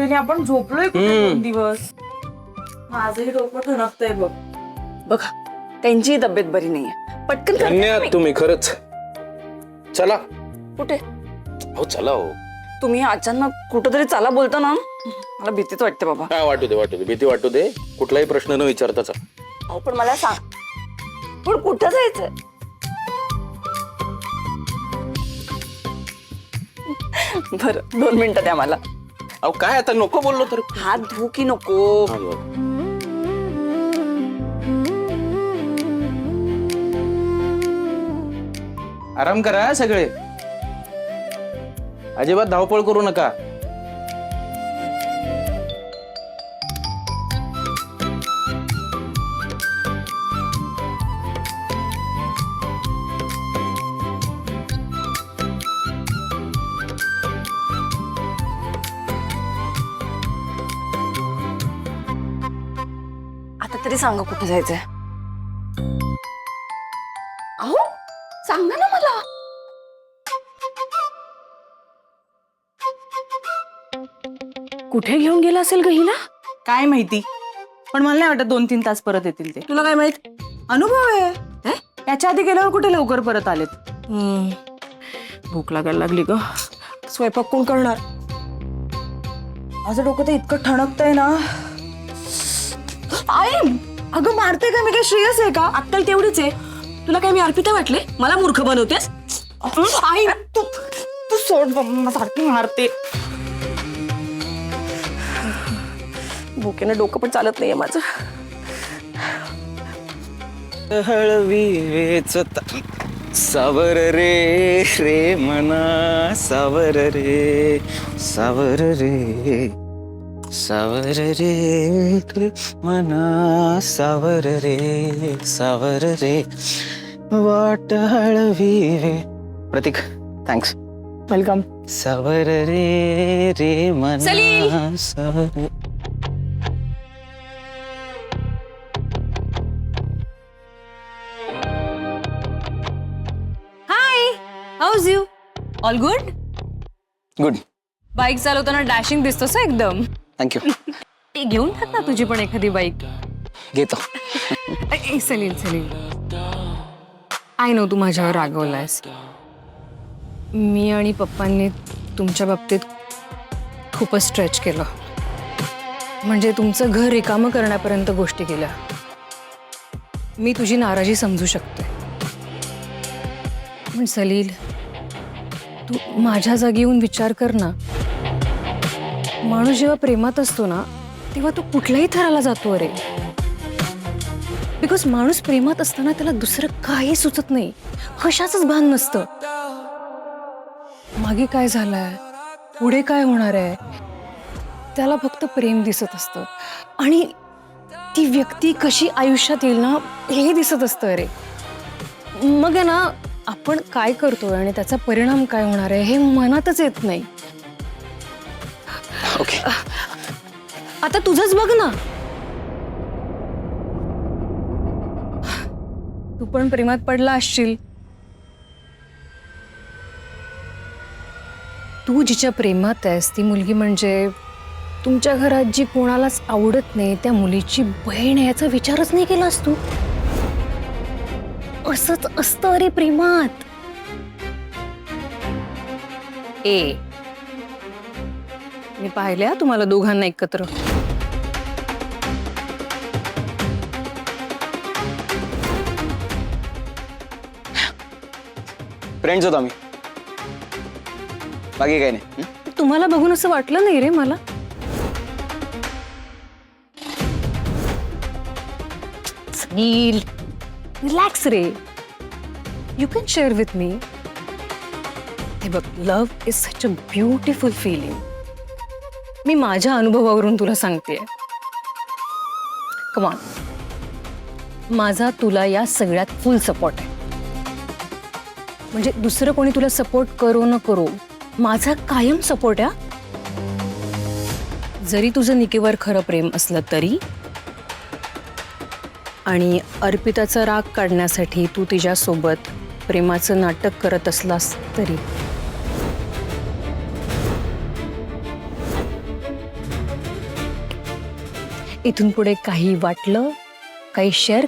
आपण झोपलोय कुठे 2 दिवस. माझंही डोकं ठणकतंय बघ. बघा त्यांची तब्येत बरी नाहीये. पटकन करते धन्य आहात मी. तुम्ही खरंच. चला. कुठे हो चला हो. तुम्ही अचानक कुठंतरी चला बोलता ना, मला भीतीच वाटते बाबा. काय वाटू दे भीती वाटू दे. कुठलाही प्रश्न न विचारता चला. अहो पण मला सांग, पण कुठं जायचंय? बरं 2 मिनिटं द्या मला. अहो काय आता नको बोललो तर. हात धू की नको? आराम करा सगळे. अजिबात धावपळ करू नका. आता तरी सांगा कुठं जायचंय? अहो सांगा ना मला. कुठे घेऊन गेला असेल ग हिला? काय माहिती, पण मला नाही वाटत 2-3 तास परत येतील ते. तुला काय माहित? अनुभव आहे. याच्या आधी गेल्यावर कुठे लवकर परत आलेत. भूक लागायला लागली ग. स्वयंपाक कोण करणार? माझं डोकं तर इतकं ठणकतंय ना. आई अगं मारते का मी? काय श्रेयस आहे का? अक्कल तेवढीच आहे. तुला काय मी अर्पिता वाटले? मला मूर्ख बनवतेस? आई तू सोड सारखी मारते. भुकेनं डोकं पण चालत नाहीये माझं. हळवीच सावर रे रे मना सावर रे सावर रे सावर रे मना सावर रे वाट हळवी रे. प्रतीक थँक्स. वेलकम. सावर रे रे मना सावर. How's you? All good? Good. Bike चालवताना डॅशिंग दिसतोस एकदम. थँक्यू. घेऊन टाक ना तुझी पण एखादी बाईक. घेतो. सलील आय नो तू माझ्यावर रागवलायस. मी आणि पप्पांनी तुमच्या बाबतीत खूपच स्ट्रेच केलं. म्हणजे तुमचं घर रिकामं करण्यापर्यंत गोष्टी केल्या. मी तुझी नाराजी समजू शकते. पण सलील तू माझ्या जागी येऊन विचार कर ना. माणूस जेव्हा प्रेमात असतो ना तेव्हा तो कुठल्याही थराला जातो. अरे बिकॉज माणूस प्रेमात असताना त्याला दुसरं काही सुचत नाही. कशाचंच भान नसतं. मागे काय झालंय, पुढे काय होणार आहे, त्याला फक्त प्रेम दिसत असतं. आणि ती व्यक्ती कशी आयुष्यात येईल ना हे दिसत असतं. अरे मग आहे ना आपण काय करतोय आणि त्याचा परिणाम काय होणार आहे हे मनातच येत नाही. ओके. आता तुझंच बघ ना. तू पण प्रेमात पडला असशील. तू जिच्या प्रेमात आहेस ती मुलगी म्हणजे तुमच्या घरात जी कोणालाच आवडत नाही त्या मुलीची बहीण आहे याचा विचारच नाही केलास तू. असंच असतं अरे प्रेमात. मी पाहिल्या तुम्हाला दोघांना एकत्र. फ्रेंड्स होतो आम्ही. बाकी काही नाही. तुम्हाला बघून असं वाटलं नाही रे मला. सनील रिलॅक्स रे. You can share with me. हे बघ love is such a beautiful feeling. मी माझ्या अनुभवावरून तुला सांगते. Come on. माझा तुला या सगळ्यात फुल सपोर्ट आहे. म्हणजे दुसरं कोणी तुला सपोर्ट करो न करो माझा कायम सपोर्ट आहे. जरी तुझं निकेवर खरं प्रेम असलं तरी. आणि अर्पिताचा राग काढण्यासाठी तू तिच्यासोबत प्रेमाचं नाटक करत असलास तरी. इथून पुढे काही वाटलं काही शेअर